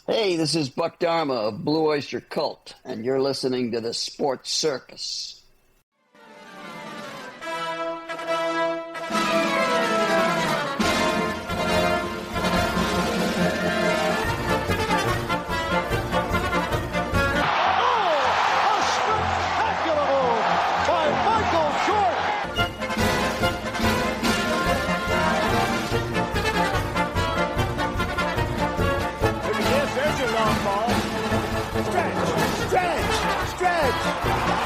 Hey, this is Buck Dharma of Blue Oyster Cult, and you're listening to the Sports Circus.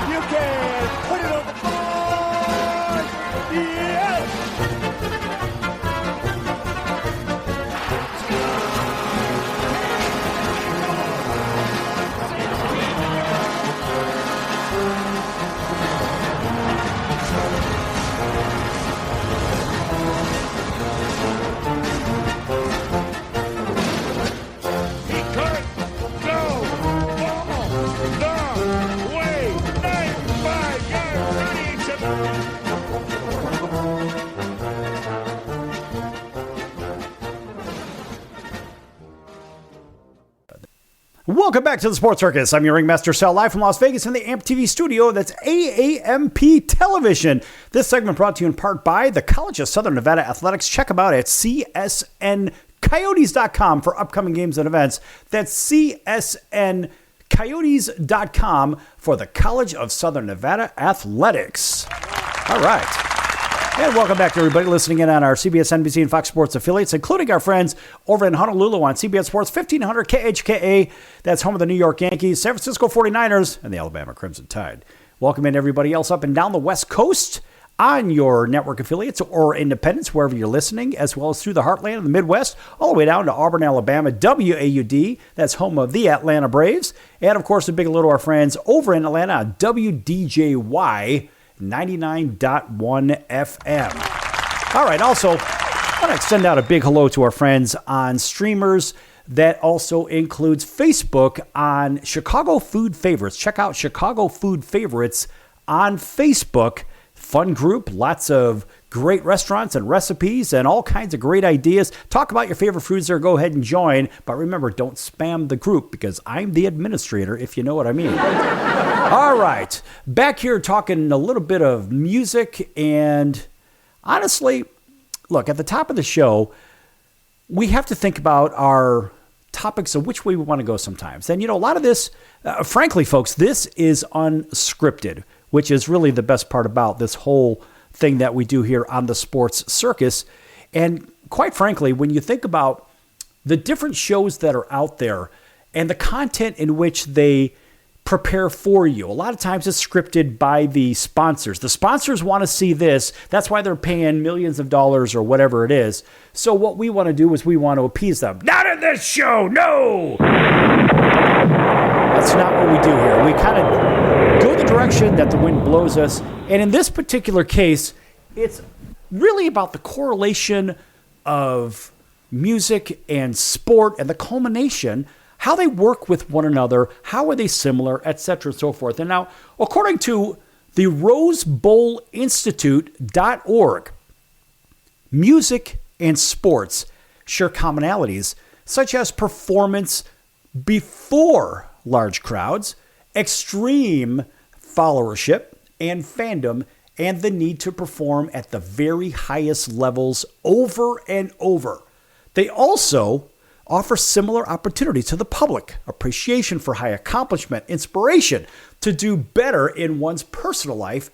You can put it on the board. Yes. He could go all the way. 95-yard running to Welcome back to the Sports Circus. I'm your ringmaster, Sal, live from Las Vegas in the AMP TV studio. That's AAMP Television. This segment brought to you in part by the College of Southern Nevada Athletics. Check them out at csncoyotes.com for upcoming games and events. That's csncoyotes.com for the College of Southern Nevada Athletics. All right. And welcome back to everybody listening in on our CBS, NBC, and Fox Sports affiliates, including our friends over in Honolulu on CBS Sports 1500 KHKA. That's home of the New York Yankees, San Francisco 49ers, and the Alabama Crimson Tide. Welcome in everybody else up and down the West Coast on your network affiliates or independents, wherever you're listening, as well as through the heartland of the Midwest, all the way down to Auburn, Alabama, WAUD. That's home of the Atlanta Braves. And, of course, a big hello to our friends over in Atlanta on WDJY 99.1 FM. All right, also, I want to extend out a big hello to our friends on streamers. That also includes Facebook on Chicago Food Favorites. Check out Chicago Food Favorites on Facebook. Fun group, lots of great restaurants and recipes and all kinds of great ideas. Talk about your favorite foods there. Go ahead and join. But remember, don't spam the group because I'm the administrator, if you know what I mean. All right. Back here talking a little bit of music. And honestly, look, at the top of the show, we have to think about our topics of which way we want to go sometimes. And, you know, a lot of this, frankly, folks, this is unscripted, which is really the best part about this whole thing that we do here on the Sports Circus. And quite frankly, when you think about the different shows that are out there and the content in which they prepare for you, a lot of times it's scripted by the sponsors. The sponsors want to see this. That's why they're paying millions of dollars or whatever it is. So what we want to do is we want to appease them. Not in this show, no! That's not what we do here. We kind of go the direction that the wind blows us. And in this particular case, it's really about the correlation of music and sport and the culmination, how they work with one another, how are they similar, etc. and so forth. And now, according to the RoseBowlInstitute.org, music and sports share commonalities such as performance before large crowds, extreme followership and fandom, and the need to perform at the very highest levels over and over. They also offer similar opportunities to the public, appreciation for high accomplishment, inspiration to do better in one's personal life,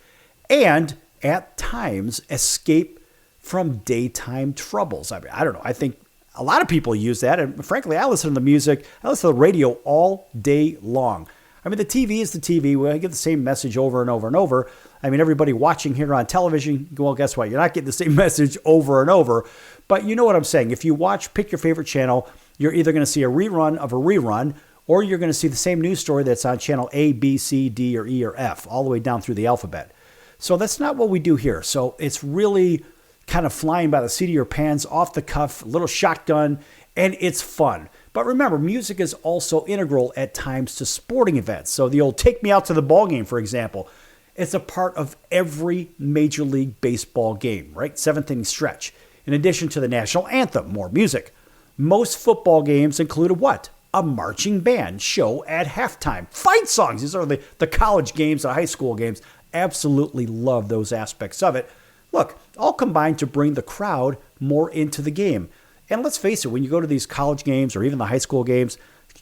and at times escape from daytime troubles. I mean, I don't know. I think a lot of people use that. And frankly, I listen to the music. I listen to the radio all day long. I mean, the TV is the TV. We get the same message over and over and over. I mean, everybody watching here on television, well, guess what? You're not getting the same message over and over. But you know what I'm saying. If you watch, pick your favorite channel, you're either going to see a rerun of a rerun, or you're going to see the same news story that's on channel A, B, C, D, or E, or F, all the way down through the alphabet. So that's not what we do here. So it's really kind of flying by the seat of your pants, off the cuff, a little shotgun, and it's fun. But remember, music is also integral at times to sporting events. So the old take me out to the ball game, for example, it's a part of every Major League Baseball game, right? Seventh inning stretch. In addition to the national anthem, more music. Most football games include a what? a marching band show at halftime. Fight songs. These are the college games, the high school games. Absolutely love those aspects of it. Look, all combined to bring the crowd more into the game. And let's face it, when you go to these college games or even the high school games,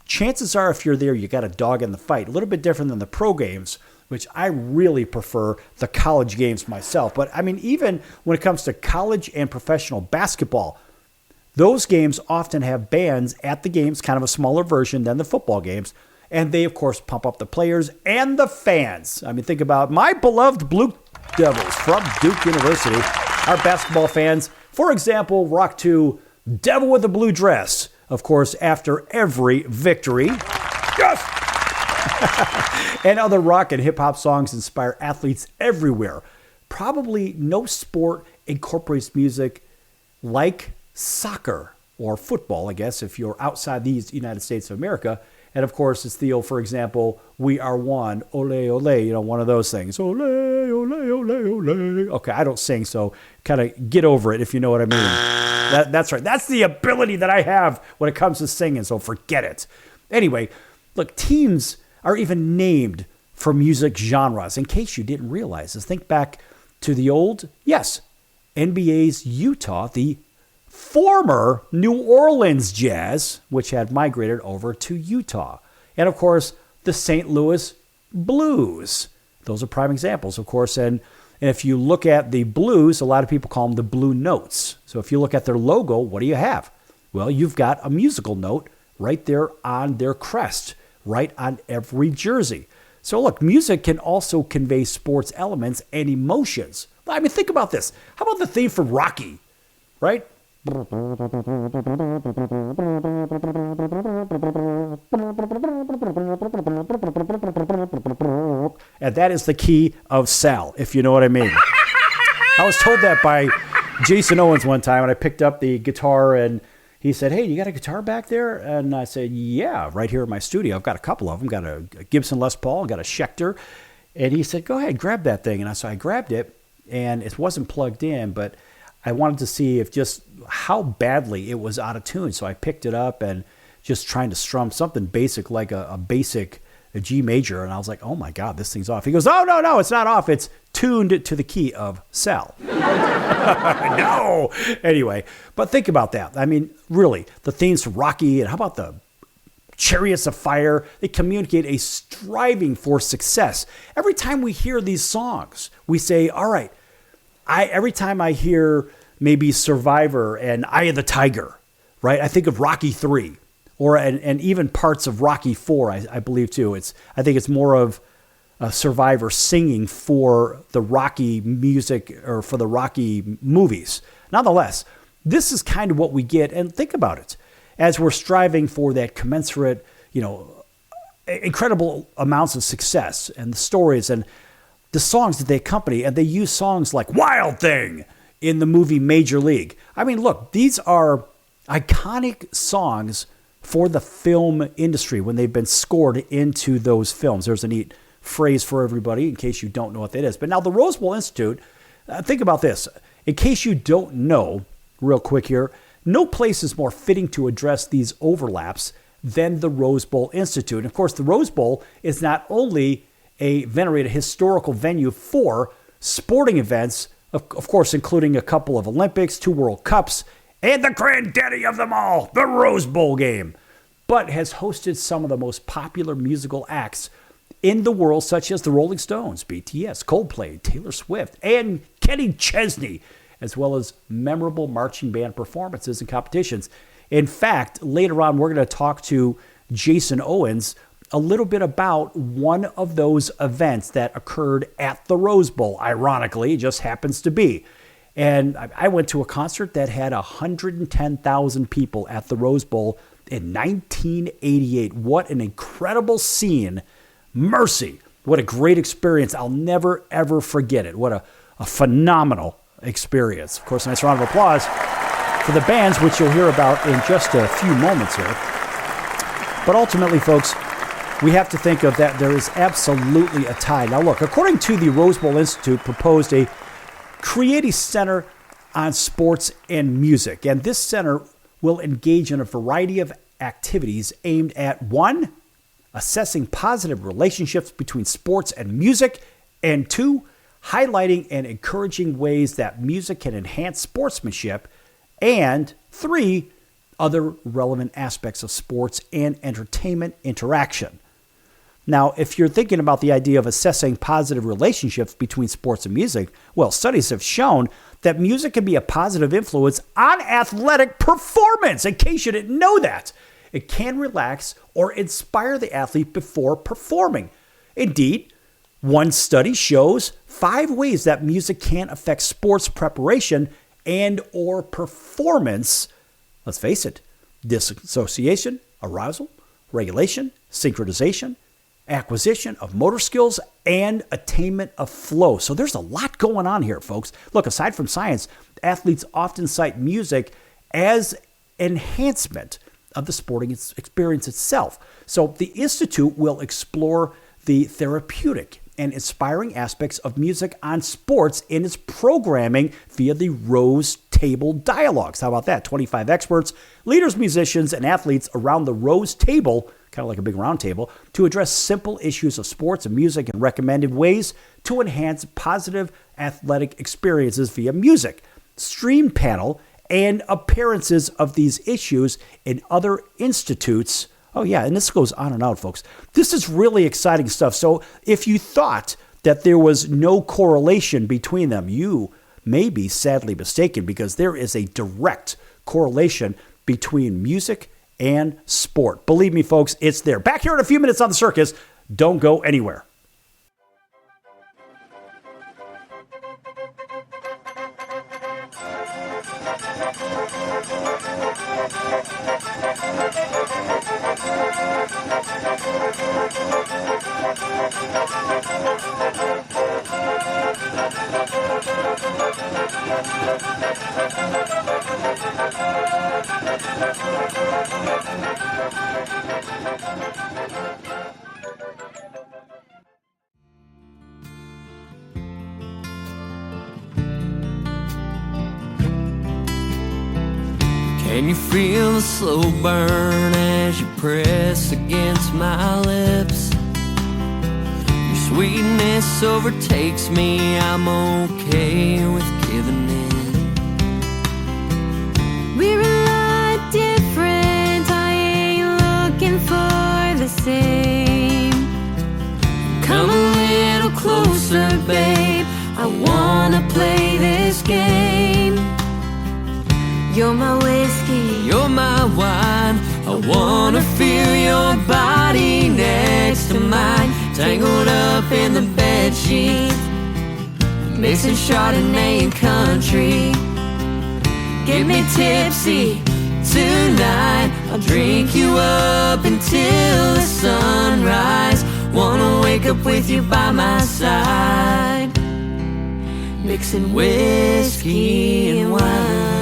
chances are if you're there, you got a dog in the fight. A little bit different than the pro games, which I really prefer the college games myself. But I mean, even when it comes to college and professional basketball, those games often have bands at the games, kind of a smaller version than the football games. And they, of course, pump up the players and the fans. I mean, think about my beloved Blue Devils from Duke University. Our basketball fans, for example, rock to Devil with a Blue Dress, of course, after every victory. Yes! And other rock and hip-hop songs inspire athletes everywhere. Probably no sport incorporates music like soccer or football, I guess, if you're outside the United States of America. And, of course, it's the, for example, We Are One, Ole, Ole, one of those things. Ole, Ole, Ole, Ole. Okay, I don't sing, so kind of get over it if you know what I mean. That's right. That's the ability that I have when it comes to singing, so forget it. Anyway, look, teams are even named for music genres. In case you didn't realize this, think back to the old, NBA's Utah, the former New Orleans Jazz, which had migrated over to Utah. And, of course, the St. Louis Blues. Those are prime examples, of course. And if you look at the Blues, a lot of people call them the Blue Notes. So if you look at their logo, what do you have? Well, you've got a musical note right there on their crest, right on every jersey. So look, music can also convey sports elements and emotions. I mean, think about this. How about the theme for Rocky, right? And that is the key of Sal, if you know what I mean. I was told that by Jason Owens one time when I picked up the guitar, and he said, "Hey, you got a guitar back there?" And I said, "Yeah, right here in my studio. I've got a couple of them. Got a Gibson Les Paul, got a Schecter." And he said, "Go ahead, grab that thing." And so I grabbed it, and it wasn't plugged in, but I wanted to see if just how badly it was out of tune. So I picked it up and just trying to strum something basic like a basic G major. And I was like, oh my God, this thing's off. He goes, "Oh, no, it's not off. It's tuned to the key of Sal." No. Anyway, but think about that. I mean, really, the themes for Rocky, and how about the Chariots of Fire? They communicate a striving for success. Every time we hear these songs, we say, all right, every time I hear maybe Survivor and Eye of the Tiger, right? I think of Rocky 3 and even parts of Rocky 4, I believe too. I think it's more of a Survivor singing for the Rocky music or for the Rocky movies. Nonetheless, this is kind of what we get. And think about it. As we're striving for that commensurate, incredible amounts of success and the stories and the songs that they accompany, and they use songs like Wild Thing in the movie Major League. I mean, look, these are iconic songs for the film industry when they've been scored into those films. There's a neat phrase for everybody in case you don't know what that is. But now the Rose Bowl Institute, think about this. In case you don't know, real quick here, no place is more fitting to address these overlaps than the Rose Bowl Institute. And of course, the Rose Bowl is not only a venerated historical venue for sporting events, of course, including a couple of Olympics, 2 World Cups, and the granddaddy of them all, the Rose Bowl game, but has hosted some of the most popular musical acts in the world, such as the Rolling Stones, BTS, Coldplay, Taylor Swift, and Kenny Chesney, as well as memorable marching band performances and competitions. In fact, later on, we're going to talk to Jason Owens a little bit about one of those events that occurred at the Rose Bowl. Ironically, it just happens to be. And I went to a concert that had 110,000 people at the Rose Bowl in 1988. What an incredible scene. Mercy. What a great experience. I'll never, ever forget it. What a phenomenal experience. Of course, a nice round of applause for the bands, which you'll hear about in just a few moments here. But ultimately, folks, we have to think of that there is absolutely a tie. Now look, according to the Rose Bowl Institute, proposed a create a center on sports and music. And this center will engage in a variety of activities aimed at 1, assessing positive relationships between sports and music, and 2, highlighting and encouraging ways that music can enhance sportsmanship, and 3, other relevant aspects of sports and entertainment interaction. Now, if you're thinking about the idea of assessing positive relationships between sports and music, well, studies have shown that music can be a positive influence on athletic performance, in case you didn't know that. It can relax or inspire the athlete before performing. Indeed, one study shows 5 ways that music can affect sports preparation and or performance. Let's face it, dissociation, arousal, regulation, synchronization, acquisition of motor skills, and attainment of flow. So there's a lot going on here, folks. Look, aside from science, athletes often cite music as enhancement of the sporting experience itself. So the Institute will explore the therapeutic and inspiring aspects of music on sports in its programming via the Rose Table Dialogues. How about that? 25 experts, leaders, musicians, and athletes around the Rose Table, kind of like a big round table, to address simple issues of sports and music and recommended ways to enhance positive athletic experiences via music. Stream panel and appearances of these issues in other institutes. Oh, yeah, and this goes on and on, folks. This is really exciting stuff. So if you thought that there was no correlation between them, you may be sadly mistaken, because there is a direct correlation between music and sport. Believe me, folks, it's there. Back here in a few minutes on The Circus. Don't go anywhere. Can you feel the slow burn as you press against my lips? Your sweetness overtakes me, I'm okay with giving in. We're a lot different, I ain't looking for the same. Come a little closer, babe, I wanna play this game. You're my whiskey, You're my wine, I wanna feel your body next to mine. Tangled up in the bedsheets, mixing Chardonnay and country. Get me tipsy tonight, I'll drink you up until the sunrise. Wanna wake up with you by my side, mixing whiskey and wine.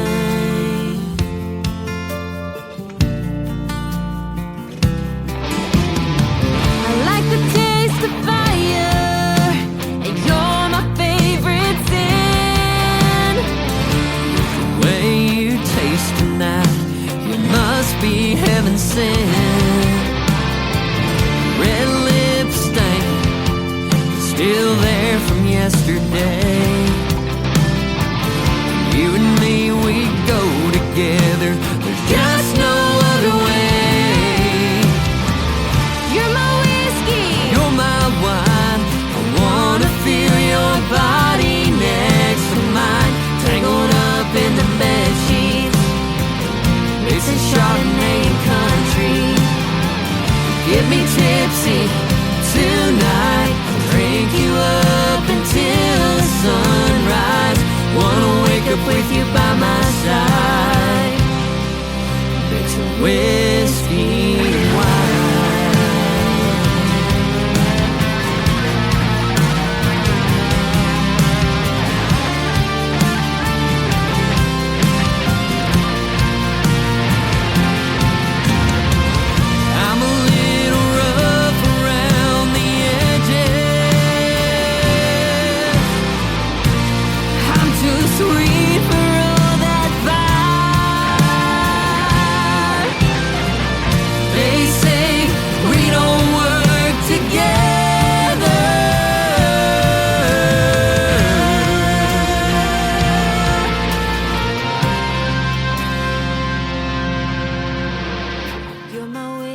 Be heaven sent. Red lip stain still there from yesterday. You and me, we go together, there's just no other way. you're my whiskey, You're my wine, I wanna feel your body next to mine. Tangled up in the bedsheets, mixing Chardonnay and country. Get me tipsy tonight, I'll drink you up until the sunrise. Wanna wake up with you by my side, mixing whiskey and wine. sweet for all that fire.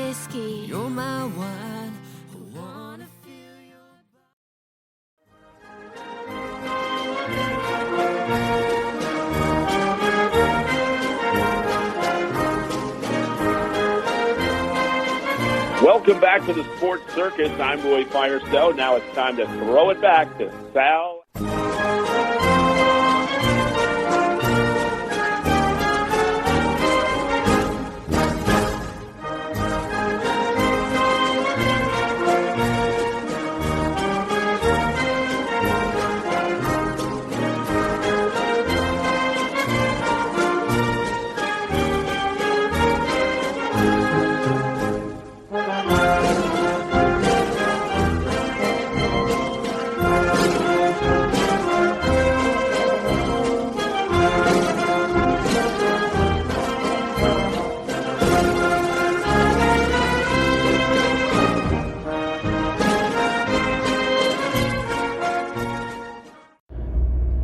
whiskey. You're my wine. I wanna feel your Welcome back to the Sports Circus. I'm Roy Firestone. Now it's time to throw it back to Sal.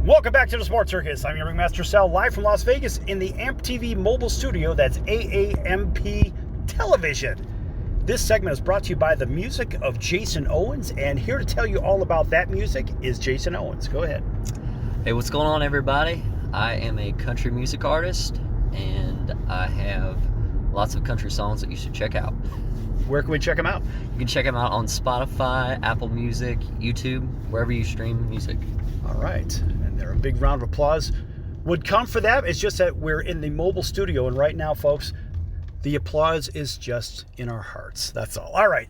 Welcome back to the Sports Circus. I'm your ringmaster Sal, live from Las Vegas in the AMP TV mobile studio. That's AAMP Television. This segment is brought to you by the music of Jason Owens, and here to tell you all about that music is Jason Owens. Go ahead. Hey, what's going on, everybody? I am a country music artist, and I have lots of country songs that you should check out. Where can we check them out? You can check them out on Spotify, Apple Music, YouTube, wherever you stream music. All right. And there, a big round of applause would come for that. It's just that we're in the mobile studio, and right now, folks, the applause is just in our hearts. That's all. All right.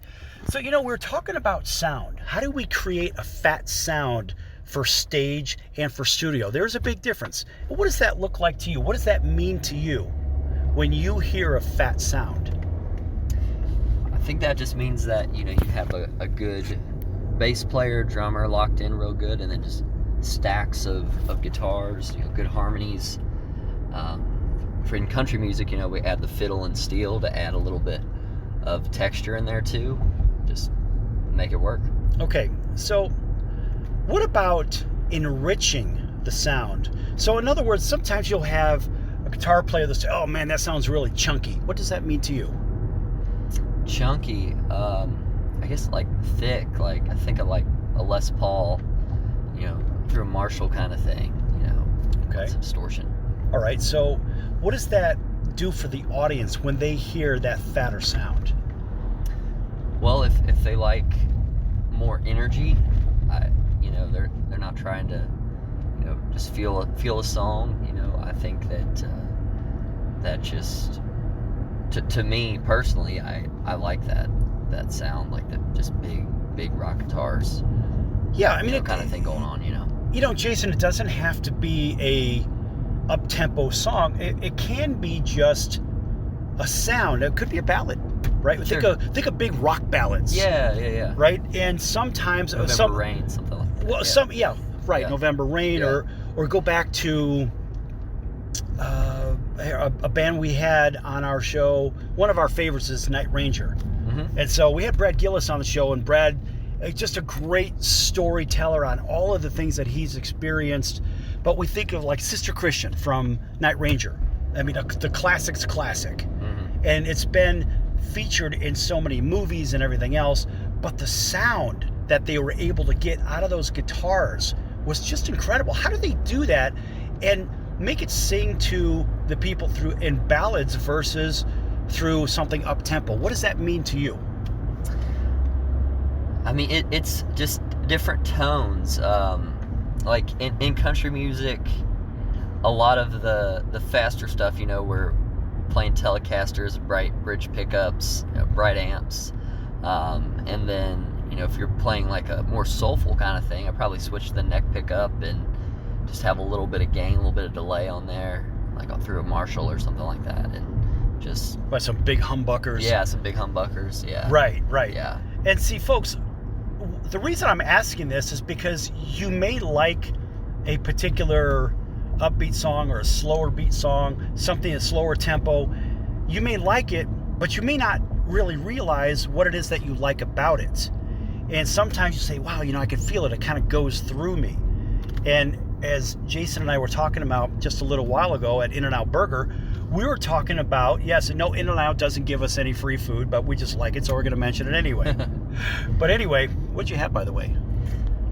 So, we're talking about sound. How do we create a fat sound for stage and for studio? There's a big difference. What does that look like to you? What does that mean to you when you hear a fat sound? I think that just means that, you have a good bass player, drummer locked in real good, and then just stacks of guitars, good harmonies. For in country music, we add the fiddle and steel to add a little bit of texture in there too. Just make it work. Okay, so what about enriching the sound? So in other words, sometimes you'll have a guitar player that says, oh man, that sounds really chunky. What does that mean to you? Chunky, I guess like thick, like I think of like a Les Paul, through a Marshall kind of thing, Okay. Some distortion. All right, so what does that do for the audience when they hear that fatter sound? Well, if they like more energy, they're not trying to, just feel a song. I think that just to me personally, I like that sound, like the just big rock guitars. Yeah, I mean, kind of thing going on. Jason, it doesn't have to be a up-tempo song. It can be just a sound. It could be a ballad, right? Sure. Think of big rock ballads. Yeah. Right, and sometimes November Rain, something like that. Well, Yeah. November Rain, Yeah. or go back to a band we had on our show. One of our favorites is Night Ranger, and so we had Brad Gillis on the show, and Brad, just a great storyteller on all of the things that he's experienced. But we think of like Sister Christian from Night Ranger. I mean, the classic's classic, and it's been featured in so many movies and everything else. But the sound that they were able to get out of those guitars was just incredible. How do they do that and make it sing to the people through in ballads versus through something up tempo? What does that mean to you? I mean, it's just different tones. Like in country music, a lot of the faster stuff, we're playing Telecasters, bright bridge pickups, bright amps, and then if you're playing like a more soulful kind of thing, I probably switch to the neck pickup and just have a little bit of gain, a little bit of delay on there, like through a Marshall or something like that, and just By some big humbuckers. Yeah, some big humbuckers. Yeah. Right. Yeah. And see, folks, the reason I'm asking this is because you may like a particular upbeat song or a slower beat song, something at slower tempo. You may like it, but you may not really realize what it is that you like about it. And sometimes you say, wow, I can feel it. It kind of goes through me. And as Jason and I were talking about just a little while ago at In-N-Out Burger, we were talking about, yes, and no, In-N-Out doesn't give us any free food, but we just like it, so we're going to mention it anyway. But anyway, what'd you have, by the way?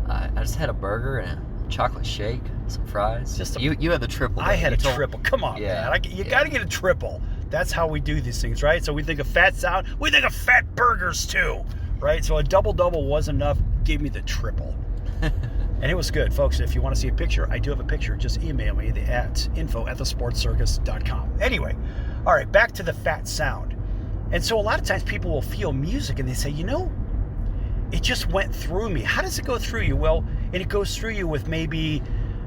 I just had a burger and a chocolate shake, some fries. You had the triple. I had a triple. Come on, man. You got to get a triple. That's how we do these things, right? So we think of fat sound. We think of fat burgers, too, right? So a double-double was enough. Gave me the triple. And it was good. Folks, if you want to see a picture, I do have a picture. Just email me at info@thesportcircus.com. Anyway, all right, back to the fat sound. And so a lot of times people will feel music and they say, it just went through me. How does it go through you? Well, and it goes through you with maybe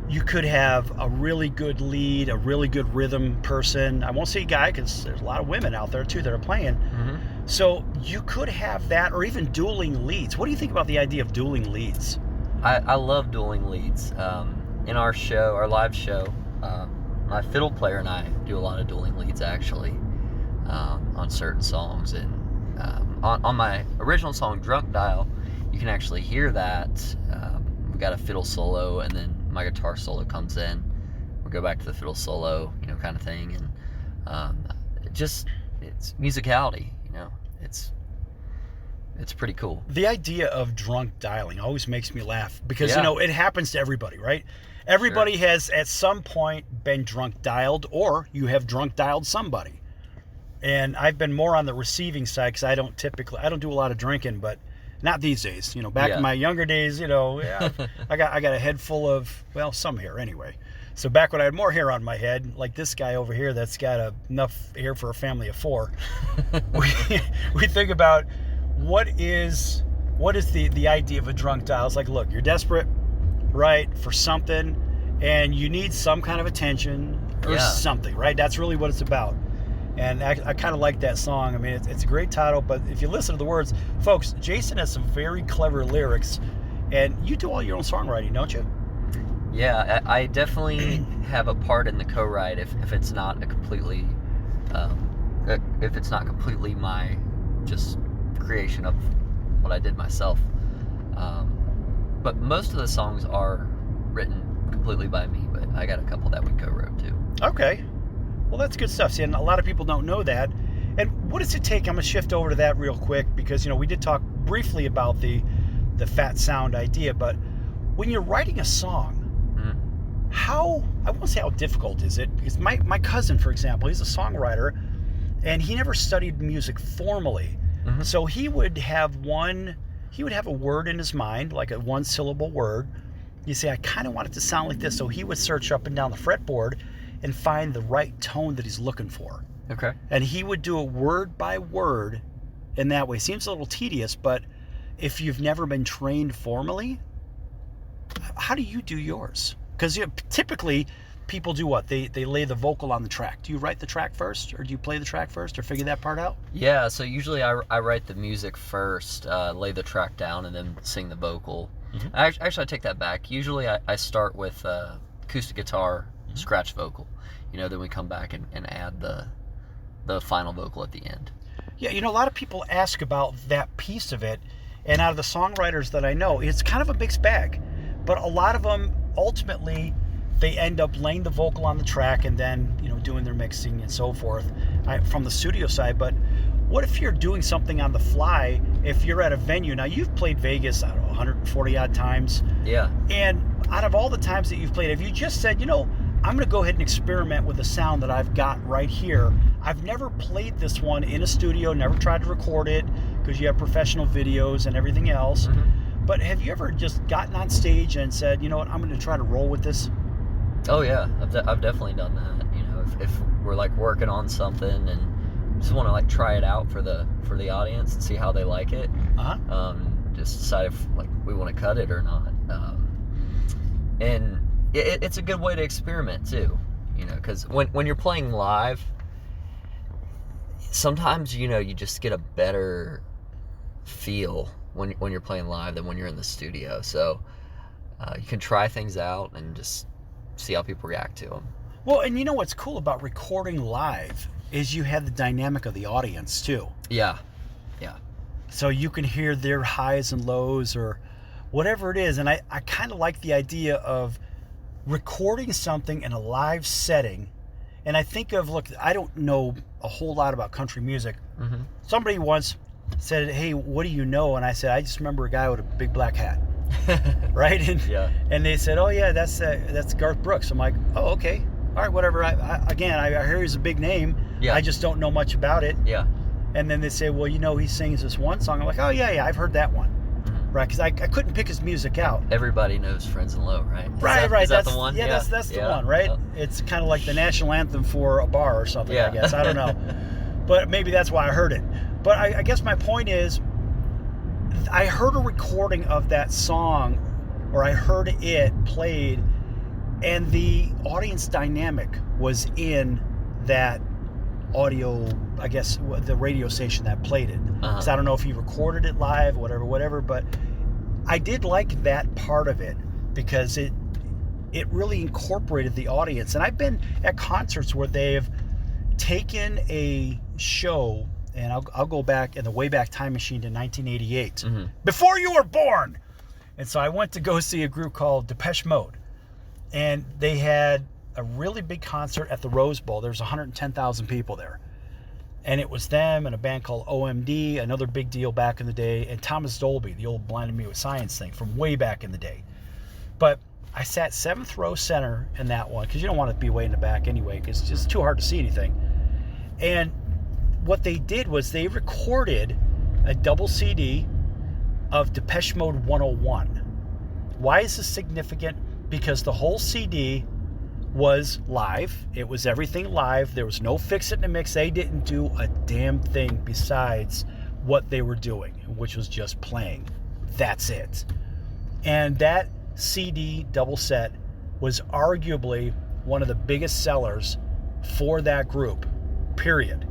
you could have a really good lead, a really good rhythm person. I won't say guy because there's a lot of women out there too that are playing. Mm-hmm. So you could have that, or even dueling leads. What do you think about the idea of dueling leads? I love dueling leads. In our show, our live show, my fiddle player and I do a lot of dueling leads actually on certain songs. And on my original song, Drunk Dial, you can actually hear that. We got a fiddle solo, and then my guitar solo comes in. We go back to the fiddle solo, kind of thing. And it's musicality, It's pretty cool. The idea of drunk dialing always makes me laugh because, it happens to everybody, right? Everybody has at some point been drunk dialed, or you have drunk dialed somebody. And I've been more on the receiving side because I don't do a lot of drinking, but not these days. Back in my younger days, I got a head full of, some hair anyway. So back when I had more hair on my head, like this guy over here that's got enough hair for a family of 4, we think about, what is the idea of a drunk dial? It's like, look, you're desperate, right, for something, and you need some kind of attention or something, right? That's really what it's about. And I kind of like that song. I mean, it's a great title, but if you listen to the words, folks, Jason has some very clever lyrics, and you do all your own songwriting, don't you? Yeah, I definitely have a part in the co-write if it's not completely my just creation of what I did myself. But most of the songs are written completely by me, but I got a couple that we co-wrote too. Okay. Well, that's good stuff. See, and a lot of people don't know that. And what does it take? I'm going to shift over to that real quick because, we did talk briefly about the fat sound idea, but when you're writing a song, I won't say how difficult is it, because my cousin, for example, he's a songwriter, and he never studied music formally. Mm-hmm. So he would have a word in his mind, like a one-syllable word. You say, I kind of want it to sound like this. So he would search up and down the fretboard and find the right tone that he's looking for. Okay. And he would do it word by word in that way. Seems a little tedious, but if you've never been trained formally, how do you do yours? Because typically people do what? They lay the vocal on the track. Do you write the track first, or do you play the track first, or figure that part out? Yeah, so usually I write the music first, lay the track down, and then sing the vocal. Mm-hmm. Actually, I take that back. Usually I start with acoustic guitar, scratch vocal. Then we come back and add the final vocal at the end. Yeah, a lot of people ask about that piece of it, and out of the songwriters that I know, it's kind of a mixed bag. But a lot of them, ultimately, they end up laying the vocal on the track and then, doing their mixing and so forth from the studio side. But what if you're doing something on the fly, if you're at a venue? Now, you've played Vegas, 140 odd times. Yeah. And out of all the times that you've played, if you just said, I'm going to go ahead and experiment with the sound that I've got right here. I've never played this one in a studio, never tried to record it because you have professional videos and everything else. Mm-hmm. But have you ever just gotten on stage and said, I'm going to try to roll with this? Oh yeah, I've definitely done that. If we're like working on something and just want to like try it out for the audience and see how they like it. Just decide if like we want to cut it or not. And it's a good way to experiment too. Because when you're playing live, sometimes you just get a better feel when you're playing live than when you're in the studio. So you can try things out and just see how people react to them. Well, and what's cool about recording live is you have the dynamic of the audience too. Yeah. So you can hear their highs and lows or whatever it is. And I kind of like the idea of recording something in a live setting And I think of, look, I don't know a whole lot about country music. Mm-hmm. Somebody once said, hey, what do you know? And I said, I just remember a guy with a big black hat. Right? And they said, oh, yeah, that's Garth Brooks. I'm like, oh, okay. All right, whatever. I hear he's a big name. Yeah. I just don't know much about it. Yeah. And then they say, well, he sings this one song. I'm like, oh, yeah, I've heard that one. Right, because I couldn't pick his music out. Everybody knows Friends in Low, right? Right. Is that the one? Yeah, that's the one, right? It's kind of like the national anthem for a bar or something, I guess. I don't know. But maybe that's why I heard it. But I guess my point is, I heard a recording of that song, or I heard it played, and the audience dynamic was in that audio, I guess, the radio station that played it. So I don't know if he recorded it live, whatever, but I did like that part of it because it really incorporated the audience. And I've been at concerts where they've taken a show, and I'll go back in the Wayback Time Machine to 1988, before you were born. And so I went to go see a group called Depeche Mode, and they had a really big concert at the Rose Bowl. There's 110,000 people there. And it was them and a band called OMD, another big deal back in the day, and Thomas Dolby, the old Blinded Me with Science thing from way back in the day. But I sat 7th row center in that one, because you don't want to be way in the back anyway, because it's just too hard to see anything. And what they did was they recorded a double CD of Depeche Mode 101. Why is this significant? Because the whole CD was live. It was everything live. There was no fix it and mix. They didn't do a damn thing besides what they were doing, which was just playing. That's it. And that CD double set was arguably one of the biggest sellers for that group, period.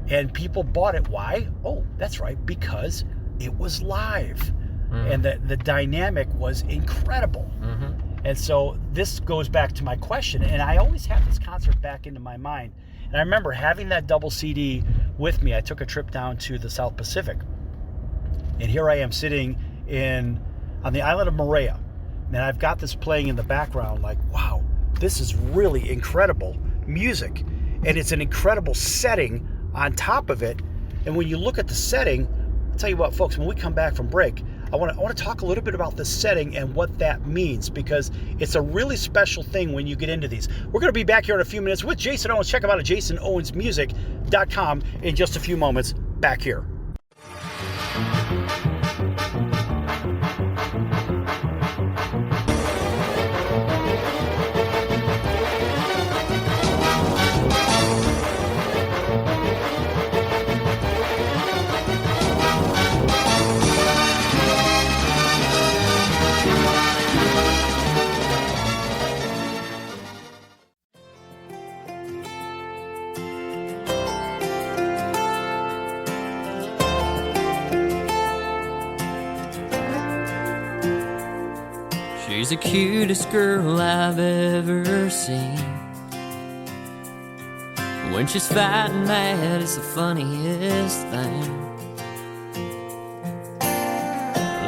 And people bought it. Why? Oh, that's right, because it was live. And the dynamic was incredible. And so this goes back to my question, and I always have this concert back into my mind. And I remember having that double CD with me. I took a trip down to the South Pacific, and here I am sitting on the island of Moorea, and I've got this playing in the background like, wow, this is really incredible music, and it's an incredible setting on top of it. And when you look at the setting, I'll tell you what, folks, when we come back from break, I want to talk a little bit about the setting and what that means, because it's a really special thing when you get into these. We're going to be back here in a few minutes with Jason Owens. Check him out at jasonowensmusic.com in just a few moments. Back here. She's the cutest girl I've ever seen. When she's fighting mad, it's the funniest thing.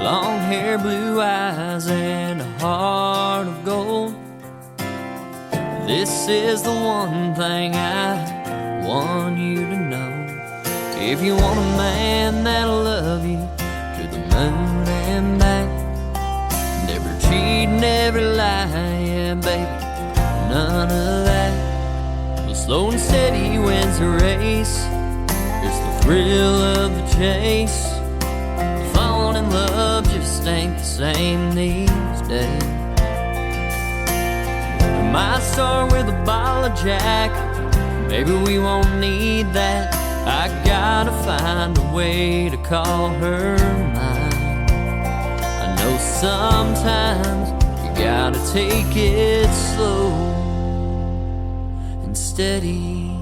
Long hair, blue eyes, and a heart of gold. This is the one thing I want you to know. If you want a man that'll love you to the moon and back, never cheat, never lie, yeah, baby, none of that. But slow and steady wins the race. It's the thrill of the chase. Falling in love just ain't the same these days. We might start with a bottle of Jack. Maybe we won't need that. I gotta find a way to call her mine. I know sometimes you gotta take it slow and steady.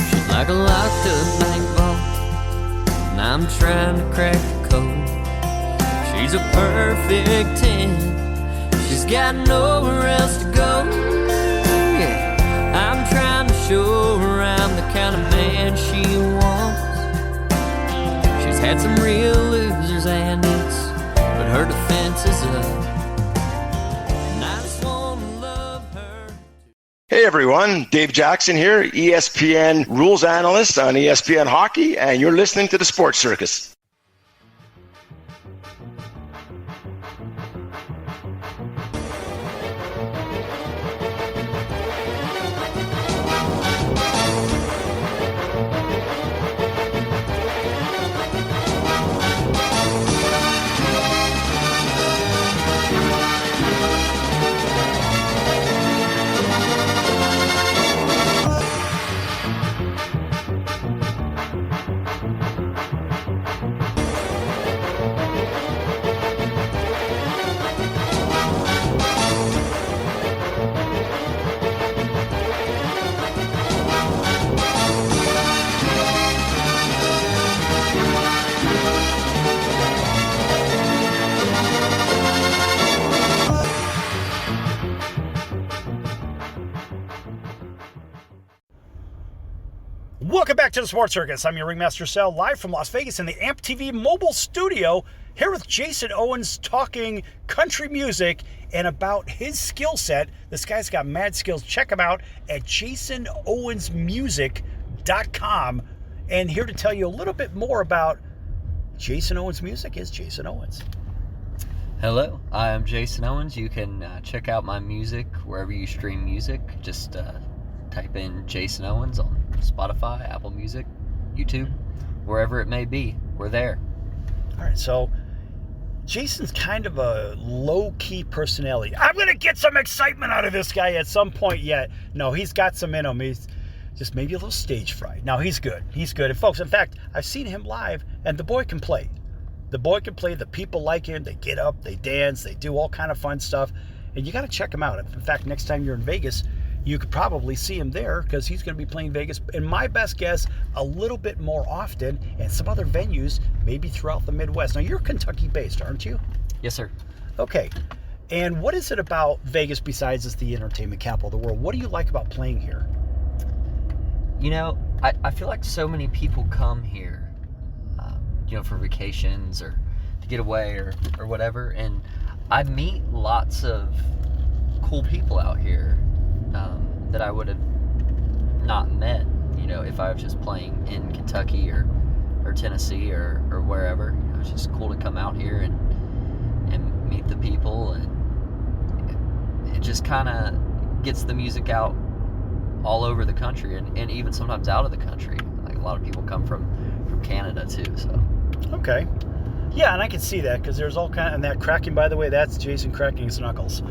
She's like a locked up bank vault, and I'm trying to crack the code. She's a perfect 10. She's got nowhere else to go. Yeah, I'm trying to show her I'm the kind of man she wants. She's had some real losers and it's, but her defense is up. And I just wanna love her. Hey Hey everyone, Dave Jackson here, ESPN rules analyst on ESPN Hockey, and you're listening to the Sports Circus. Welcome back to the Sports Circus. I'm your Ringmaster Sal, live from Las Vegas in the AMP TV mobile studio, here with Jason Owens talking country music and about his skill set. This guy's got mad skills. Check him out at jasonowensmusic.com. And here to tell you a little bit more about Jason Owens Music is Jason Owens. Hello, I am Jason Owens. You can check out my music wherever you stream music. Just type in Jason Owens on Spotify, Apple Music, YouTube, wherever it may be. We're there. All right, so Jason's kind of a low-key personality. I'm going to get some excitement out of this guy at some point yet. No, he's got some in him. He's just maybe a little stage fright. No, he's good. He's good. And folks, in fact, I've seen him live, and the boy can play. The boy can play. The people like him. They get up, they dance, they do all kind of fun stuff. And you got to check him out. In fact, next time you're in Vegas, you could probably see him there because he's going to be playing Vegas, and my best guess, a little bit more often, and some other venues, maybe throughout the Midwest. Now, you're Kentucky-based, aren't you? Yes, sir. Okay. And what is it about Vegas besides it's the entertainment capital of the world? What do you like about playing here? You know, I feel like so many people come here, for vacations or to get away or whatever, and I meet lots of cool people out here that I would have not met, if I was just playing in Kentucky or Tennessee or wherever. It's just cool to come out here and meet the people, and it just kind of gets the music out all over the country, and even sometimes out of the country. Like a lot of people come from Canada too. So okay, yeah, and I can see that because there's all kind of, and that cracking, by the way, that's Jason cracking his knuckles.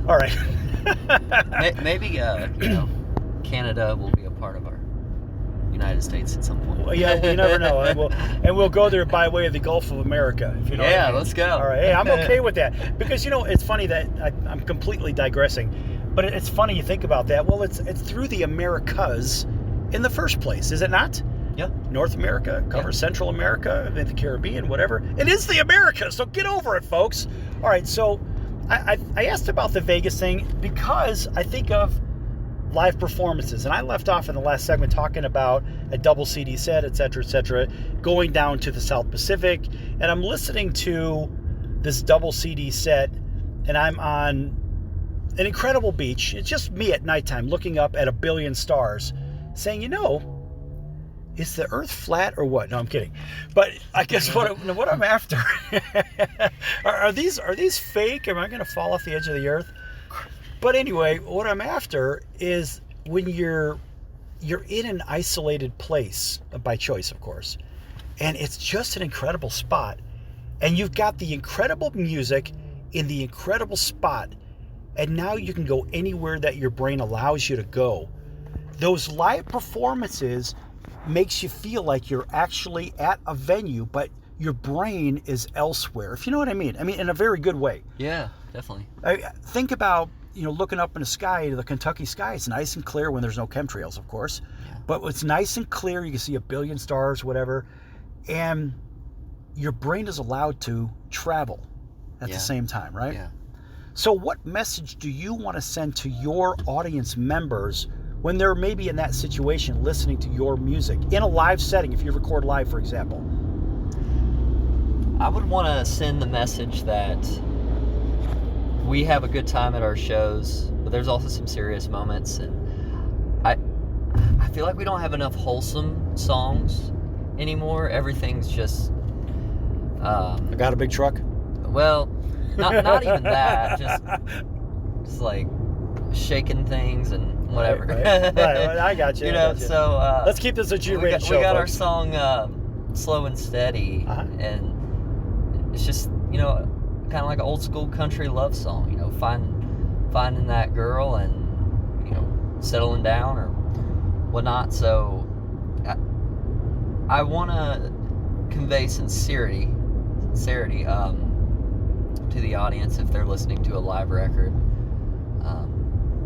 All right. Maybe Canada will be a part of our United States at some point. Well, yeah, we never know. And we'll go there by way of the Gulf of America. If you know what I mean. Let's go. All right, hey, I'm okay with that because it's funny that I'm completely digressing, but it's funny you think about that. Well, it's through the Americas in the first place, is it not? Yeah. North America covers Central America, the Caribbean, whatever. It is the Americas, so get over it, folks. All right, so I asked about the Vegas thing because I think of live performances, and I left off in the last segment talking about a double CD set, et cetera, going down to the South Pacific, and I'm listening to this double CD set, and I'm on an incredible beach. It's just me at nighttime looking up at a billion stars, saying, is the Earth flat or what? No, I'm kidding. But I guess what I'm after are these fake? Am I going to fall off the edge of the Earth? But anyway, what I'm after is when you're in an isolated place, by choice, of course, and it's just an incredible spot, and you've got the incredible music in the incredible spot, and now you can go anywhere that your brain allows you to go. Those live performances makes you feel like you're actually at a venue, but your brain is elsewhere, if you know what I mean. I mean, in a very good way. Yeah, definitely. Think about, looking up in the sky, the Kentucky sky. It's nice and clear when there's no chemtrails, of course. Yeah. But it's nice and clear. You can see a billion stars, whatever. And your brain is allowed to travel at the same time, right? Yeah. So what message do you want to send to your audience members when they're maybe in that situation listening to your music in a live setting, if you record live, for example? I would want to send the message that we have a good time at our shows, but there's also some serious moments, and feel like we don't have enough wholesome songs anymore. Everything's just I got a big truck. well, not even that. Just like shaking things and whatever. Right. I got you. You know, so let's keep this a G-rated show. We got our folks. song "Slow and Steady," and it's just kind of like an old school country love song. Finding that girl and settling down or whatnot. So I want to convey sincerity to the audience if they're listening to a live record,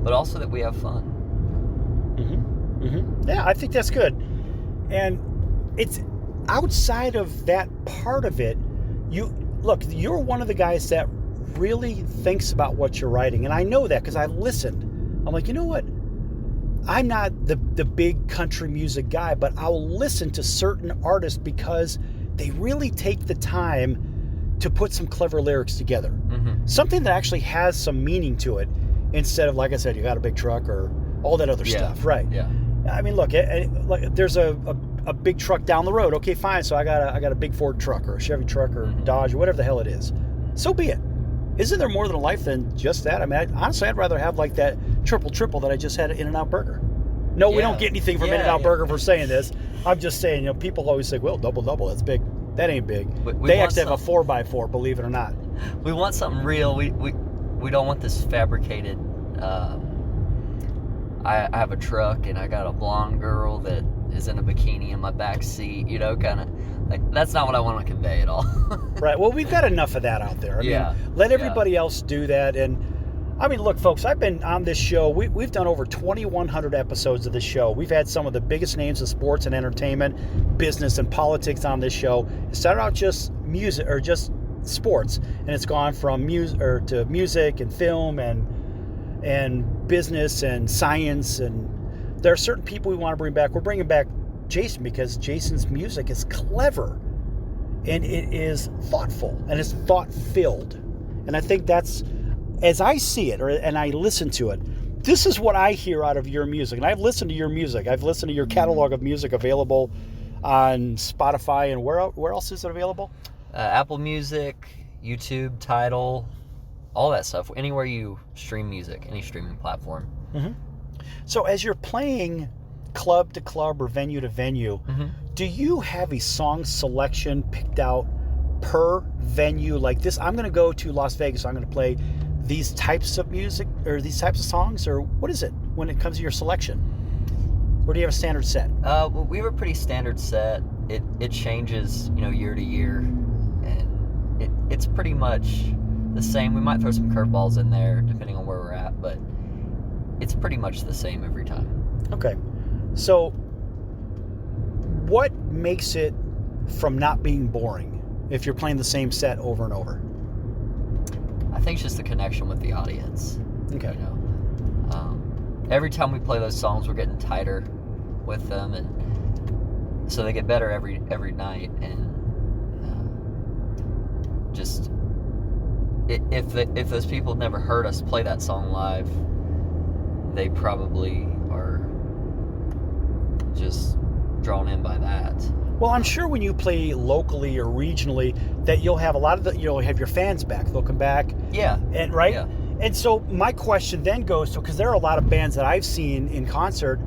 but also that we have fun. Yeah, I think that's good. And it's outside of that part of it. You're one of the guys that really thinks about what you're writing, and I know that because I've listened. I'm like, you know what? I'm not the big country music guy, but I'll listen to certain artists because they really take the time to put some clever lyrics together. Something that actually has some meaning to it instead of, like I said, you got a big truck or all that other stuff. Right. Yeah. I mean, look, there's a big truck down the road. Okay, fine. So I got a big Ford truck or a Chevy truck or Dodge or whatever the hell it is. So be it. Isn't there more than a life than just that? I mean, honestly, I'd rather have like that triple that I just had at In-N-Out Burger. No, we don't get anything from In-N-Out Burger for saying this. I'm just saying, people always say, well, double, that's big. That ain't big. They actually have a 4x4, believe it or not. We want something real. We don't want this fabricated. I have a truck and I got a blonde girl that is in a bikini in my back seat. Kind of like that's not what I want to convey at all. Right. Well, we've got enough of that out there. I mean, let everybody else do that. And I mean, look, folks, I've been on this show. We've done over 2,100 episodes of this show. We've had some of the biggest names of sports and entertainment, business and politics on this show. It started out just music or just sports, and it's gone from music to music and film and business and science. And there are certain people we want to bring back. We're bringing back Jason because Jason's music is clever and it is thoughtful and it's thought-filled. And I think that's, as I see it, and I listen to it, this is what I hear out of your music. And I've listened to your music. I've listened to your catalog of music available on Spotify. And where else is it available? Apple Music, YouTube, Tidal, all that stuff. Anywhere you stream music, any streaming platform. So as you're playing club to club or venue to venue, do you have a song selection picked out per venue? Like this, I'm going to go to Las Vegas, so I'm going to play these types of music or these types of songs, or what is it when it comes to your selection? Or do you have a standard set? Well, we have a pretty standard set. It changes, year to year, and it's pretty much the same. We might throw some curveballs in there depending on where we're at, but it's pretty much the same every time. Okay. So what makes it from not being boring if you're playing the same set over and over? I think it's just the connection with the audience. Okay. Every time we play those songs, we're getting tighter with them, and so they get better every night. And just if those people have never heard us play that song live, they probably are just drawn in by that. Well, I'm sure when you play locally or regionally that you'll have a lot of you'll have your fans back. They'll come back. Yeah. And right? Yeah. And so my question then goes to, because there are a lot of bands that I've seen in concert,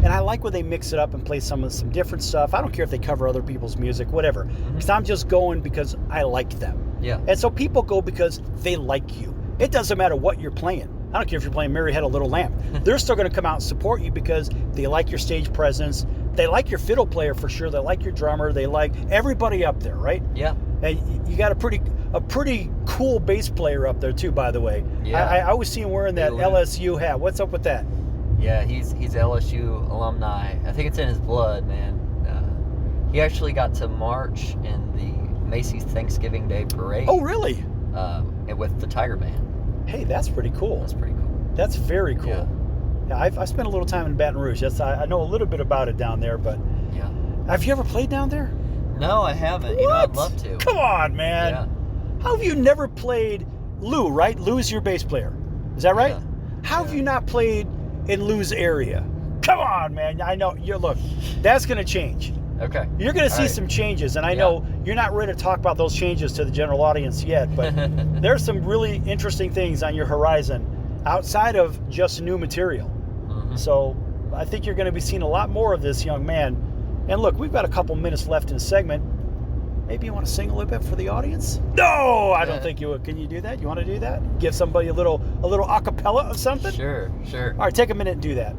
and I like when they mix it up and play some different stuff. I don't care if they cover other people's music, whatever. Because I'm just going because I like them. Yeah. And so people go because they like you. It doesn't matter what you're playing. I don't care if you're playing Mary Had a Little Lamb. They're still going to come out and support you because they like your stage presence. They like your fiddle player for sure. They like your drummer. They like everybody up there, right? Yeah. And you got a pretty cool bass player up there too, by the way. Yeah. I always see him wearing that LSU hat. What's up with that? Yeah, he's LSU alumni. I think it's in his blood, man. He actually got to march in the Macy's Thanksgiving Day Parade. Oh, really? With the Tiger Band. Hey, that's pretty cool. That's pretty cool. That's very cool. Yeah. Yeah, I've spent a little time in Baton Rouge. I know a little bit about it down there, but yeah. Have you ever played down there? No, I haven't. What? I'd love to. Come on, man. Yeah. How have you never played Lou, right? Lou's your bass player. Is that right? Yeah. How have you not played in Lou's area? Come on, man. I know. Look, that's going to change. Okay. You're going to see right. some changes, and I know you're not ready to talk about those changes to the general audience yet, but there's some really interesting things on your horizon outside of just new material. Mm-hmm. So I think you're going to be seeing a lot more of this young man. And look, we've got a couple minutes left in the segment. Maybe you want to sing a little bit for the audience? No, I don't think you would. Can you do that? You want to do that? Give somebody a little acapella of something? Sure. All right, take a minute and do that.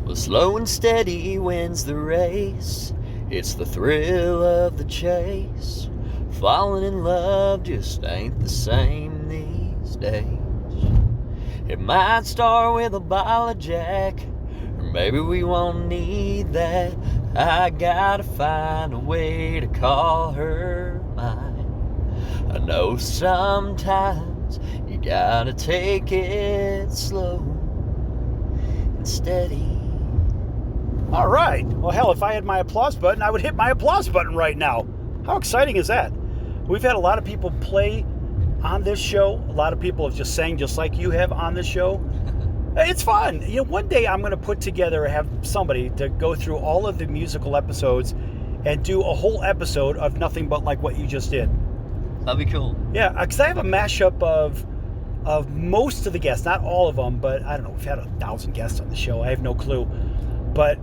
Well, slow and steady wins the race. It's the thrill of the chase. Falling in love just ain't the same these days. It might start with a bottle of Jack, or maybe we won't need that. I gotta find a way to call her mine. I know sometimes you gotta take it slow and steady. All right. Well, hell, if I had my applause button, I would hit my applause button right now. How exciting is that? We've had a lot of people play on this show. A lot of people have just sang just like you have on this show. It's fun. You know, one day I'm going to put together, have somebody to go through all of the musical episodes and do a whole episode of nothing but like what you just did. That'd be cool. Yeah, because I have a mashup of most of the guests, not all of them, but I don't know. We've had 1,000 guests on the show. I have no clue. But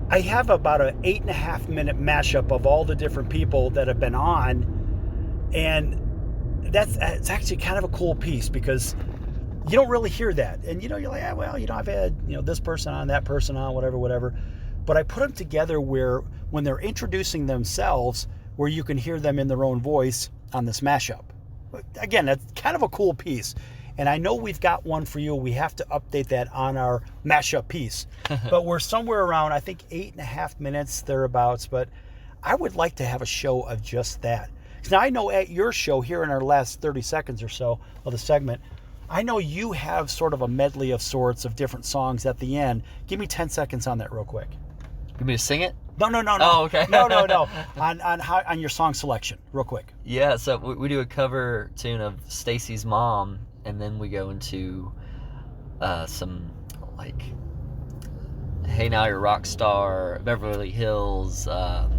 I have about an 8.5-minute mashup of all the different people that have been on, and it's actually kind of a cool piece because you don't really hear that. And you're like, I've had this person on, that person on, whatever. But I put them together where when they're introducing themselves, where you can hear them in their own voice on this mashup. Again, that's kind of a cool piece. And I know we've got one for you. We have to update that on our mashup piece. But we're somewhere around, I think, 8.5 minutes, thereabouts. But I would like to have a show of just that. Now, I know at your show, here in our last 30 seconds or so of the segment, I know you have sort of a medley of sorts of different songs at the end. Give me 10 seconds on that real quick. You want me to sing it? No. Oh, okay. No. On your song selection, real quick. Yeah, so we do a cover tune of Stacy's Mom, and then we go into some like Hey Now You're a Rock Star, Beverly Hills, To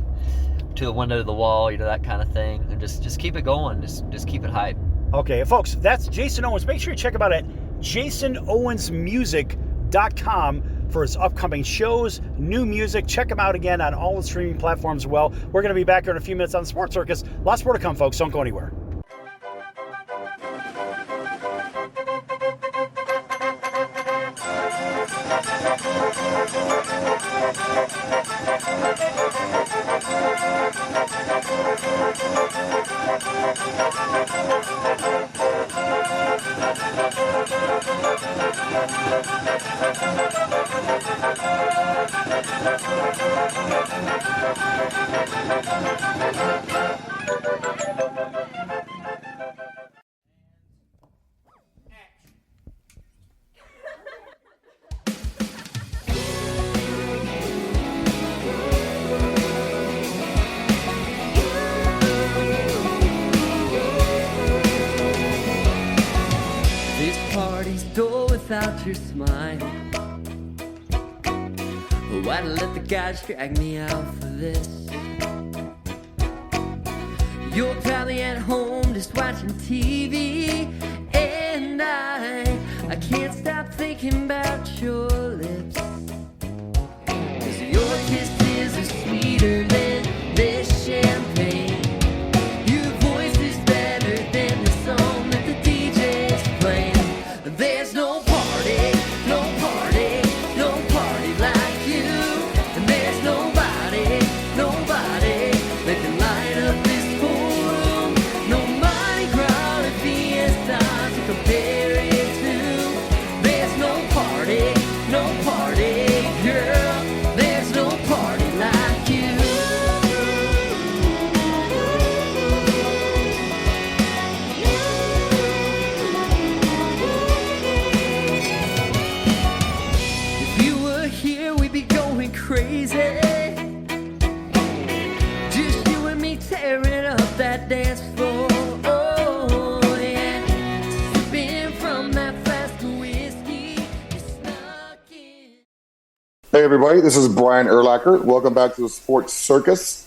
the Window to the Wall, that kind of thing, and just keep it going, just keep it hype. Okay, folks, that's Jason Owens. Make sure you check him out at jasonowensmusic.com for his upcoming shows, new music. Check him out again on all the streaming platforms as well. We're going to be back here in a few minutes on the Sports Circus. Lots more to come, folks. Don't go anywhere. Without your smile, why'd I let the guys drag me out for this? You're probably at home just watching TV, and I can't stop thinking about your lips, 'cause your kisses are sweeter than this champagne. Your voice is better than the song that the DJ's playing. There's no party like you, and there's nobody that can light up this whole room. No Mardi Gras or Fiesta to compare it to. There's no party, girl. There's no party like you. everybody. This is Brian Urlacher. Welcome back to the Sports Circus.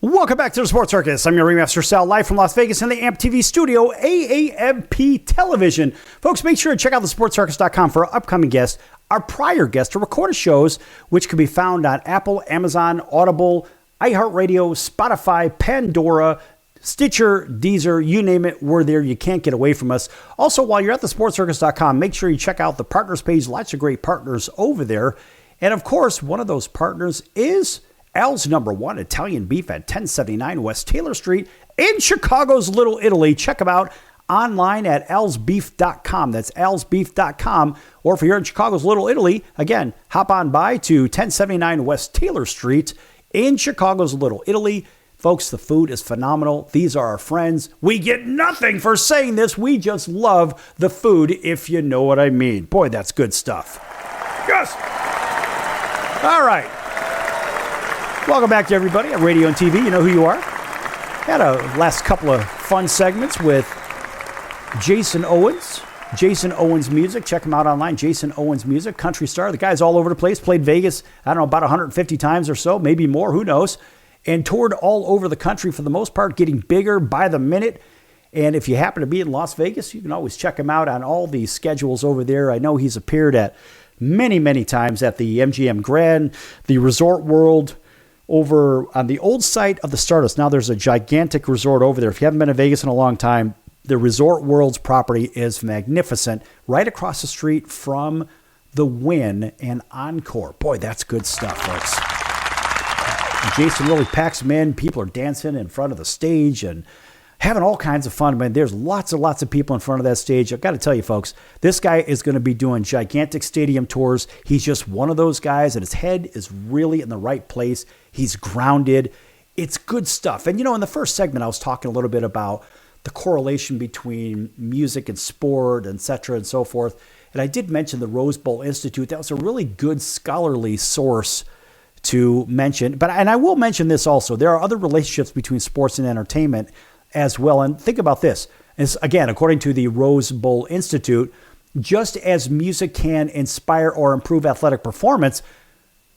Welcome back to the Sports Circus. I'm your Remaster Sal, live from Las Vegas in the AMP TV studio, AAMP Television. Folks, make sure to check out thesportscircus.com for our upcoming guests, our prior guests, or recorded shows, which can be found on Apple, Amazon, Audible, iHeartRadio, Spotify, Pandora, Stitcher, Deezer, you name it, we're there. You can't get away from us. Also, while you're at thesportscircus.com, make sure you check out the partners page. Lots of great partners over there. And of course, one of those partners is Al's number one Italian beef at 1079 West Taylor Street in Chicago's Little Italy. Check them out online at alsbeef.com. That's alsbeef.com. Or if you're in Chicago's Little Italy, again, hop on by to 1079 West Taylor Street in Chicago's Little Italy. Folks, the food is phenomenal. These are our friends. We get nothing for saying this. We just love the food, if you know what I mean. Boy, that's good stuff. Yes! All right. Welcome back to everybody at radio and TV. You know who you are. Had a last couple of fun segments with Jason Owens. Jason Owens Music. Check him out online. Jason Owens Music, country star. The guy's all over the place. Played Vegas, I don't know, about 150 times or so, maybe more, who knows. And toured all over the country for the most part, getting bigger by the minute. And if you happen to be in Las Vegas, you can always check him out on all the schedules over there. I know he's appeared at many times at the MGM Grand, the Resort World, over on the old site of the Stardust. Now there's a gigantic resort over there. If you haven't been to Vegas in a long time, the Resort World's property is magnificent. Right across the street from the Wynn and Encore. Boy, that's good stuff, folks. And Jason really packs them in. People are dancing in front of the stage and having all kinds of fun. Man, there's lots of people in front of that stage. I've got to tell you, folks, this guy is going to be doing gigantic stadium tours. He's just one of those guys, and his head is really in the right place. He's grounded. It's good stuff. And, you know, in the first segment, I was talking a little bit about the correlation between music and sport, et cetera, and so forth. And I did mention the Rose Bowl Institute. That was a really good scholarly source to mention. And I will mention this also. There are other relationships between sports and entertainment as well. And think about this. As, again, according to the Rose Bowl Institute, just as music can inspire or improve athletic performance,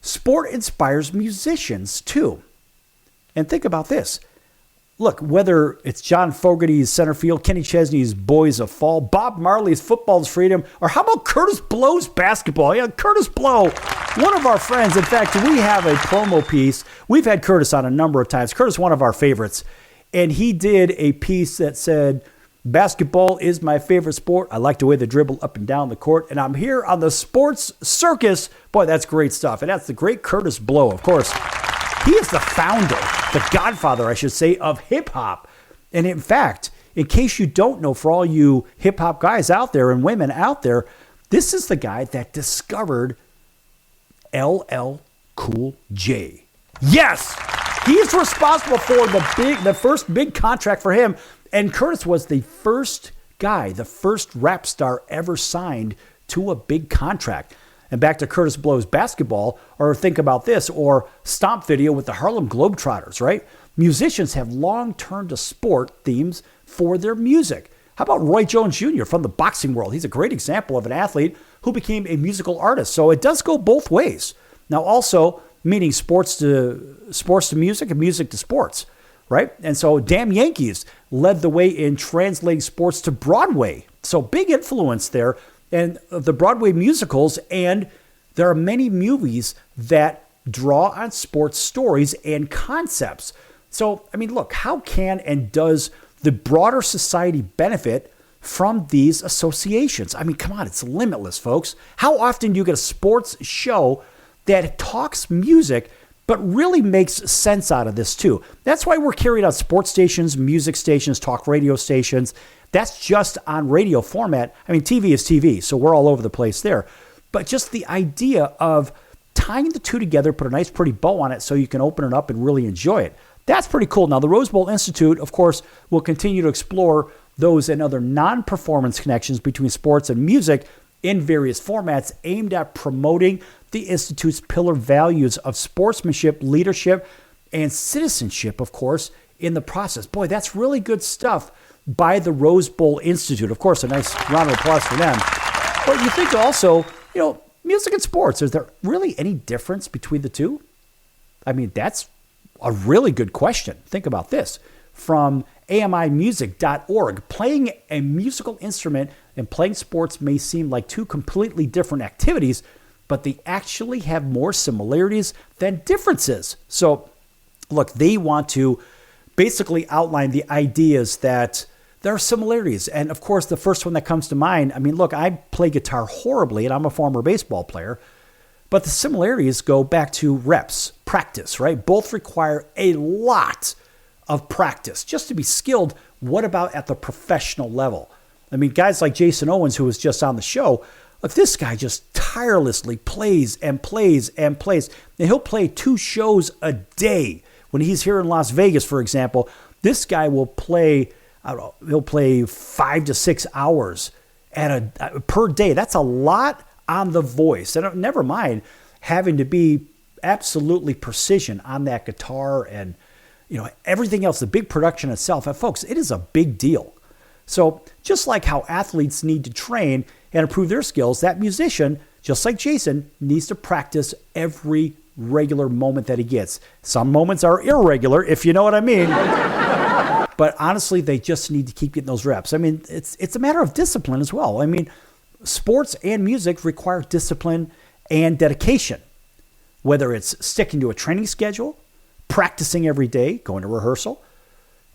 sport inspires musicians too. And think about this. Look, whether it's John Fogerty's Center Field, Kenny Chesney's Boys of Fall, Bob Marley's Football's Freedom, or how about Curtis Blow's basketball? Yeah, Curtis Blow, one of our friends. In fact, we have a promo piece. We've had Curtis on a number of times. Curtis, one of our favorites. And he did a piece that said, basketball is my favorite sport. I like the way they dribble up and down the court. And I'm here on the Sports Circus. Boy, that's great stuff. And that's the great Curtis Blow, of course. He is the founder, the godfather, I should say, of hip-hop. And in fact, in case you don't know, for all you hip-hop guys out there and women out there, this is the guy that discovered LL Cool J. Yes! He is responsible for the first big contract for him. And Curtis was the first guy, the first rap star ever signed to a big contract. And back to Curtis Blow's basketball, or think about this, or Stomp Video with the Harlem Globetrotters, right? Musicians have long turned to sport themes for their music. How about Roy Jones Jr. from the boxing world? He's a great example of an athlete who became a musical artist. So it does go both ways. Now also, meaning sports to music and music to sports, right? And so Damn Yankees led the way in translating sports to Broadway. So big influence there, and the Broadway musicals, and there are many movies that draw on sports stories and concepts. So, I mean, look, how can and does the broader society benefit from these associations? I mean, come on, it's limitless, folks. How often do you get a sports show that talks music but really makes sense out of this too? That's why we're carrying out sports stations, music stations, talk radio stations. That's just on radio format. I mean, TV is TV, so we're all over the place there. But just the idea of tying the two together, put a nice pretty bow on it so you can open it up and really enjoy it. That's pretty cool. Now, the Rose Bowl Institute, of course, will continue to explore those and other non-performance connections between sports and music in various formats aimed at promoting the Institute's pillar values of sportsmanship, leadership, and citizenship, of course, in the process. Boy, that's really good stuff by the Rose Bowl Institute. Of course, a nice round of applause for them. But you think also, music and sports, is there really any difference between the two? I mean, that's a really good question. Think about this. From AMImusic.org, playing a musical instrument and playing sports may seem like two completely different activities, but they actually have more similarities than differences. So, look, they want to basically outline the ideas that there are similarities. And of course, the first one that comes to mind, I mean, look, I play guitar horribly and I'm a former baseball player, but the similarities go back to reps, practice, right? Both require a lot of practice just to be skilled. What about at the professional level? I mean, guys like Jason Owens, who was just on the show, look, this guy just tirelessly plays and plays and plays. And he'll play 2 shows a day. When he's here in Las Vegas, for example, this guy will play, he'll play 5 to 6 hours per day. That's a lot on the voice. And never mind having to be absolutely precision on that guitar and everything else, the big production itself. And folks, it is a big deal. So just like how athletes need to train and improve their skills, that musician, just like Jason, needs to practice every regular moment that he gets. Some moments are irregular, if you know what I mean. But honestly, they just need to keep getting those reps. I mean, it's a matter of discipline as well. I mean, sports and music require discipline and dedication, whether it's sticking to a training schedule, practicing every day, going to rehearsal.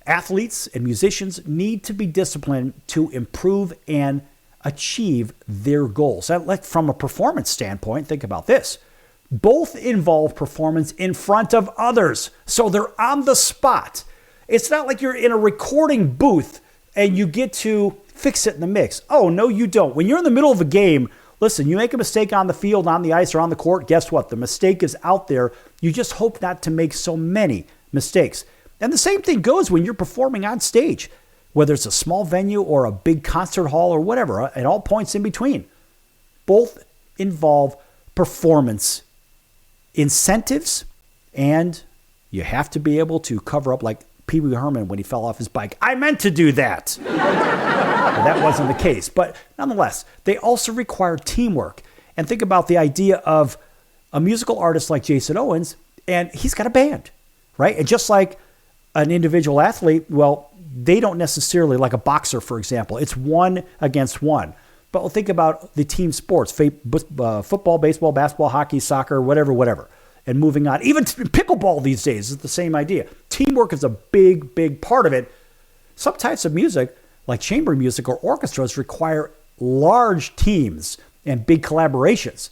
Athletes and musicians need to be disciplined to improve and achieve their goals. Like from a performance standpoint, think about this. Both involve performance in front of others, so they're on the spot. It's not like you're in a recording booth and you get to fix it in the mix. Oh, no, you don't. When you're in the middle of a game, listen, you make a mistake on the field, on the ice, or on the court, guess what? The mistake is out there. You just hope not to make so many mistakes. And the same thing goes when you're performing on stage, whether it's a small venue or a big concert hall or whatever, at all points in between. Both involve performance incentives, and you have to be able to cover up like Pee Wee Herman when he fell off his bike. I meant to do that. Well, that wasn't the case. But nonetheless, they also require teamwork. And think about the idea of a musical artist like Jason Owens, and he's got a band, right? And just like an individual athlete, well, they don't necessarily, like a boxer, for example, it's one against one. But we'll think about the team sports, football, baseball, basketball, hockey, soccer, whatever. And moving on, even pickleball these days is the same idea. Teamwork is a big, big part of it. Some types of music, like chamber music or orchestras, require large teams and big collaborations.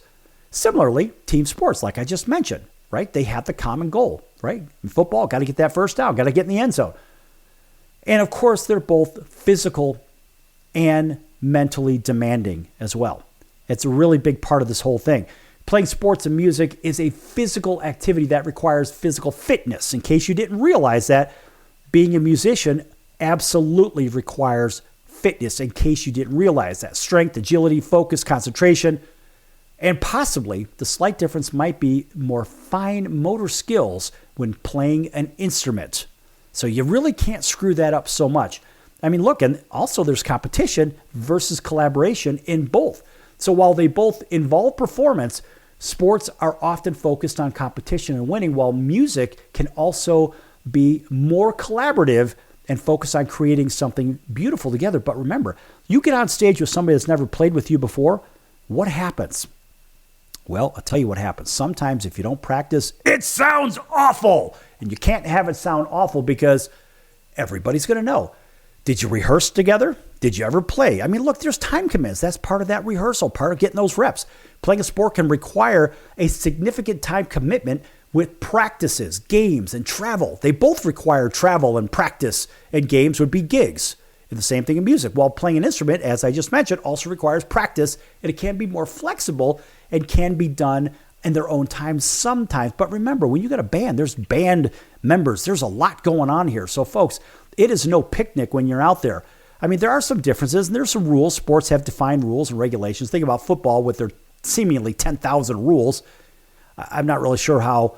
Similarly, team sports, like I just mentioned, right? They have the common goal, right? In football, got to get that first down, got to get in the end zone. And of course, they're both physical and mentally demanding as well. It's a really big part of this whole thing. Playing sports and music is a physical activity that requires physical fitness. In case you didn't realize that, being a musician absolutely requires fitness. In case you didn't realize that. Strength, agility, focus, concentration, and possibly the slight difference might be more fine motor skills when playing an instrument. So you really can't screw that up so much. I mean, look, and also there's competition versus collaboration in both. So while they both involve performance, Sports are often focused on competition and winning, while music can also be more collaborative and focus on creating something beautiful together. But remember, you get on stage with somebody that's never played with you before, what happens? Well, I'll tell you what happens. Sometimes if you don't practice, it sounds awful. And you can't have it sound awful because everybody's going to know. Did you rehearse together? Did you ever play? I mean, look, there's time commitments. That's part of that rehearsal, part of getting those reps. Playing a sport can require a significant time commitment with practices, games, and travel. They both require travel and practice, and games would be gigs. And the same thing in music. While playing an instrument, as I just mentioned, also requires practice, and it can be more flexible and can be done in their own time sometimes. But remember, when you got a band, there's band members. There's a lot going on here. So, folks, it is no picnic when you're out there. I mean, there are some differences, and there's some rules. Sports have defined rules and regulations. Think about football with their seemingly 10,000 rules. I'm not really sure how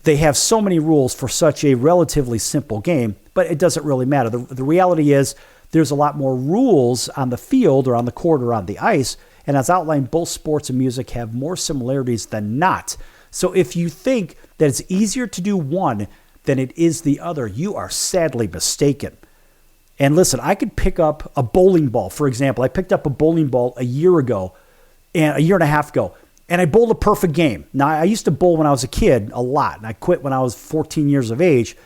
they have so many rules for such a relatively simple game, but it doesn't really matter. The reality is there's a lot more rules on the field or on the court or on the ice, and as outlined, both sports and music have more similarities than not. So if you think that it's easier to do one than it is the other, you are sadly mistaken. And listen, I could pick up a bowling ball, for example. I picked up a bowling ball a year and a half ago, and I bowled a perfect game. Now, I used to bowl when I was a kid a lot, and I quit when I was 14 years of age.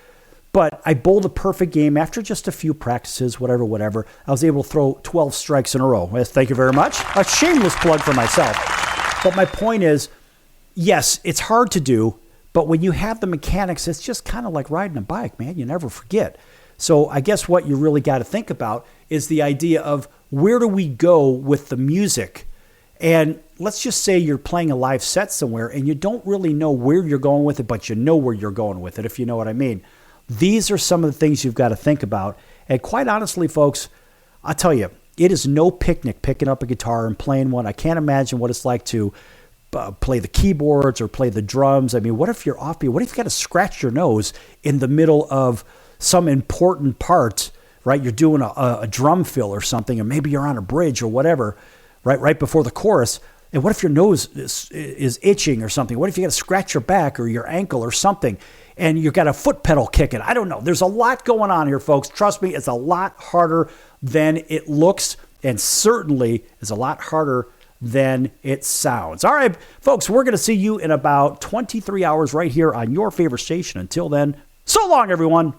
But I bowled a perfect game after just a few practices, whatever. I was able to throw 12 strikes in a row. Yes, thank you very much. A shameless plug for myself. But my point is, yes, it's hard to do, but when you have the mechanics, it's just kind of like riding a bike, man. You never forget. So I guess what you really got to think about is the idea of where do we go with the music? And let's just say you're playing a live set somewhere and you don't really know where you're going with it, but you know where you're going with it, if you know what I mean. These are some of the things you've got to think about. And quite honestly, folks, I'll tell you, it is no picnic picking up a guitar and playing one. I can't imagine what it's like to play the keyboards or play the drums. I mean, what if you're offbeat? What if you got to scratch your nose in the middle of some important part, right? You're doing a drum fill or something, or maybe you're on a bridge or whatever, right before the chorus. And what if your nose is itching or something? What if you got to scratch your back or your ankle or something, and you got a foot pedal kicking? I don't know. There's a lot going on here, folks. Trust me, it's a lot harder than it looks, and certainly is a lot harder than it sounds. All right, folks, we're going to see you in about 23 hours right here on your favorite station. Until then, so long, everyone.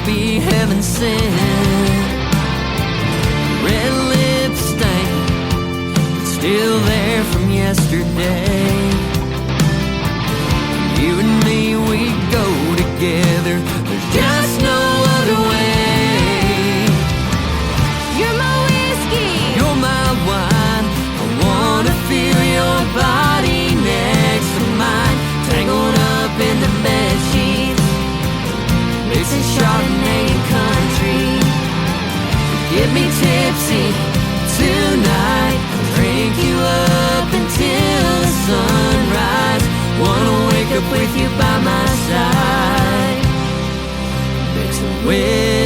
Be heaven sent. Red lip stain, still there from yesterday. You and me, we go together. There's just no other way. You're my whiskey. You're my wine. I wanna feel your body next to mine, tangled up in the bed sheets, mixing Chardonnay and country. Get me tipsy tonight, drink you up until the sunrise. Wanna wake up with you by my side, mixing with